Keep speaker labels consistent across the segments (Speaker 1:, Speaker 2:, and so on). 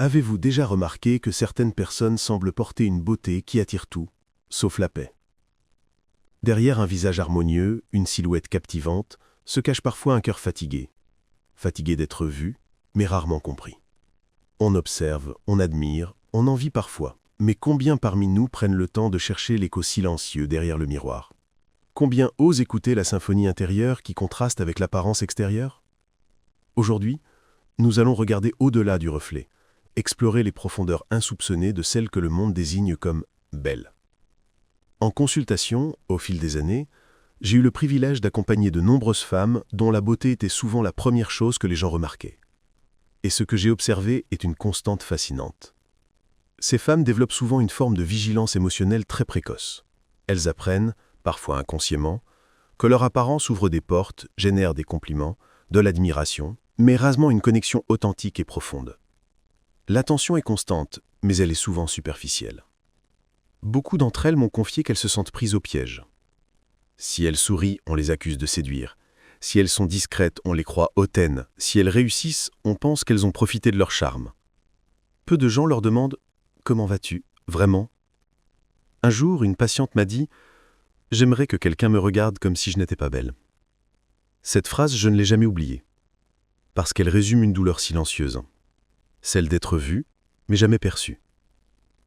Speaker 1: Avez-vous déjà remarqué que certaines personnes semblent porter une beauté qui attire tout, sauf la paix? Derrière un visage harmonieux, une silhouette captivante, se cache parfois un cœur fatigué. Fatigué d'être vu, mais rarement compris. On observe, on admire, on envie parfois, mais combien parmi nous prennent le temps de chercher l'écho silencieux derrière le miroir? Combien osent écouter la symphonie intérieure qui contraste avec l'apparence extérieure? Aujourd'hui, nous allons regarder au-delà du reflet, explorer les profondeurs insoupçonnées de celles que le monde désigne comme belles. En consultation, au fil des années, j'ai eu le privilège d'accompagner de nombreuses femmes dont la beauté était souvent la première chose que les gens remarquaient. Et ce que j'ai observé est une constante fascinante. Ces femmes développent souvent une forme de vigilance émotionnelle très précoce. Elles apprennent, parfois inconsciemment, que leur apparence ouvre des portes, génère des compliments, de l'admiration, mais rarement une connexion authentique et profonde. L'attention est constante, mais elle est souvent superficielle. Beaucoup d'entre elles m'ont confié qu'elles se sentent prises au piège. Si elles sourient, on les accuse de séduire. Si elles sont discrètes, on les croit hautaines. Si elles réussissent, on pense qu'elles ont profité de leur charme. Peu de gens leur demandent « Comment vas-tu, vraiment ?» Un jour, une patiente m'a dit « J'aimerais que quelqu'un me regarde comme si je n'étais pas belle. » Cette phrase, je ne l'ai jamais oubliée, parce qu'elle résume une douleur silencieuse, celle d'être vue, mais jamais perçue.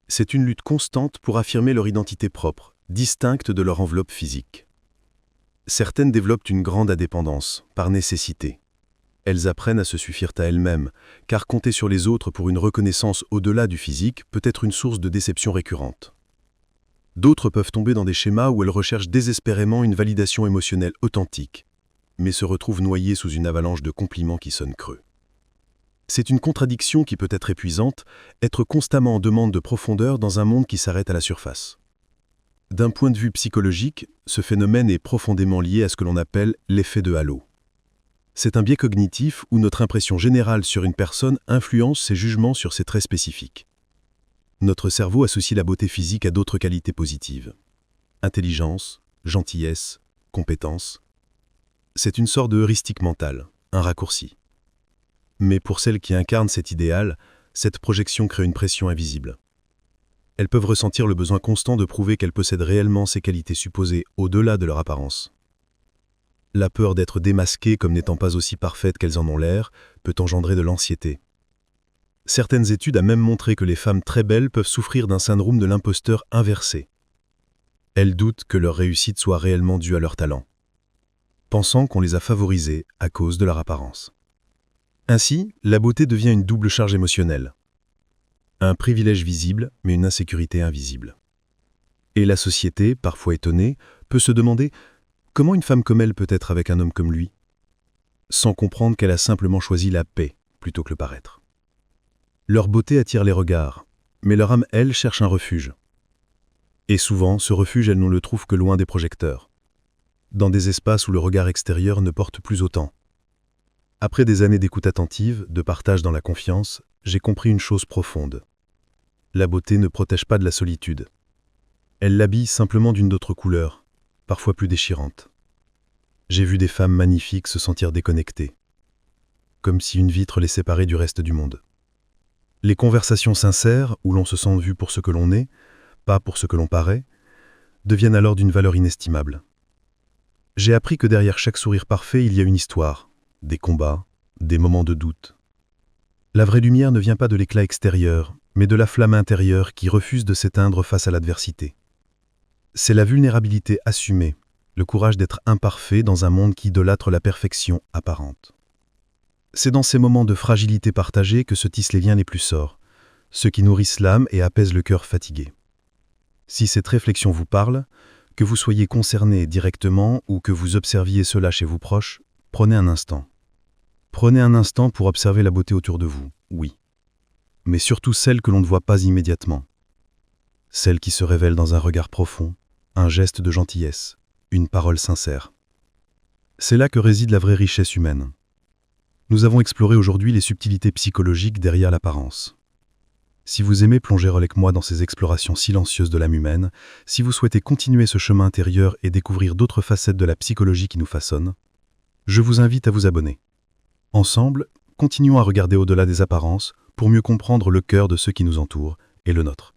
Speaker 1: C'est une lutte constante pour affirmer leur identité propre, distincte de leur enveloppe physique. Certaines développent une grande indépendance, par nécessité. Elles apprennent à se suffire à elles-mêmes, car compter sur les autres pour une reconnaissance au-delà du physique peut être une source de déception récurrente. D'autres peuvent tomber dans des schémas où elles recherchent désespérément une validation émotionnelle authentique, mais se retrouvent noyées sous une avalanche de compliments qui sonnent creux. C'est une contradiction qui peut être épuisante, être constamment en demande de profondeur dans un monde qui s'arrête à la surface. D'un point de vue psychologique, ce phénomène est profondément lié à ce que l'on appelle l'effet de halo. C'est un biais cognitif où notre impression générale sur une personne influence ses jugements sur ses traits spécifiques. Notre cerveau associe la beauté physique à d'autres qualités positives. Intelligence, gentillesse, compétence. C'est une sorte de heuristique mentale, un raccourci. Mais pour celles qui incarnent cet idéal, cette projection crée une pression invisible. Elles peuvent ressentir le besoin constant de prouver qu'elles possèdent réellement ces qualités supposées au-delà de leur apparence. La peur d'être démasquées comme n'étant pas aussi parfaites qu'elles en ont l'air peut engendrer de l'anxiété. Certaines études ont même montré que les femmes très belles peuvent souffrir d'un syndrome de l'imposteur inversé. Elles doutent que leur réussite soit réellement due à leur talent, pensant qu'on les a favorisées à cause de leur apparence. Ainsi, la beauté devient une double charge émotionnelle. Un privilège visible, mais une insécurité invisible. Et la société, parfois étonnée, peut se demander comment une femme comme elle peut être avec un homme comme lui, sans comprendre qu'elle a simplement choisi la paix plutôt que le paraître. Leur beauté attire les regards, mais leur âme, elle, cherche un refuge. Et souvent, ce refuge, elle ne le trouve que loin des projecteurs, dans des espaces où le regard extérieur ne porte plus autant. Après des années d'écoute attentive, de partage dans la confiance, j'ai compris une chose profonde. La beauté ne protège pas de la solitude. Elle l'habille simplement d'une autre couleur, parfois plus déchirante. J'ai vu des femmes magnifiques se sentir déconnectées, comme si une vitre les séparait du reste du monde. Les conversations sincères, où l'on se sent vu pour ce que l'on est, pas pour ce que l'on paraît, deviennent alors d'une valeur inestimable. J'ai appris que derrière chaque sourire parfait, il y a une histoire, des combats, des moments de doute. La vraie lumière ne vient pas de l'éclat extérieur, mais de la flamme intérieure qui refuse de s'éteindre face à l'adversité. C'est la vulnérabilité assumée, le courage d'être imparfait dans un monde qui idolâtre la perfection apparente. C'est dans ces moments de fragilité partagée que se tissent les liens les plus forts, ceux qui nourrissent l'âme et apaisent le cœur fatigué. Si cette réflexion vous parle, que vous soyez concerné directement ou que vous observiez cela chez vos proches, prenez un instant. Prenez un instant pour observer la beauté autour de vous, oui. Mais surtout celle que l'on ne voit pas immédiatement. Celle qui se révèle dans un regard profond, un geste de gentillesse, une parole sincère. C'est là que réside la vraie richesse humaine. Nous avons exploré aujourd'hui les subtilités psychologiques derrière l'apparence. Si vous aimez plonger avec moi dans ces explorations silencieuses de l'âme humaine, si vous souhaitez continuer ce chemin intérieur et découvrir d'autres facettes de la psychologie qui nous façonne, je vous invite à vous abonner. Ensemble, continuons à regarder au-delà des apparences
Speaker 2: pour mieux comprendre le cœur de ceux qui nous entourent et le nôtre.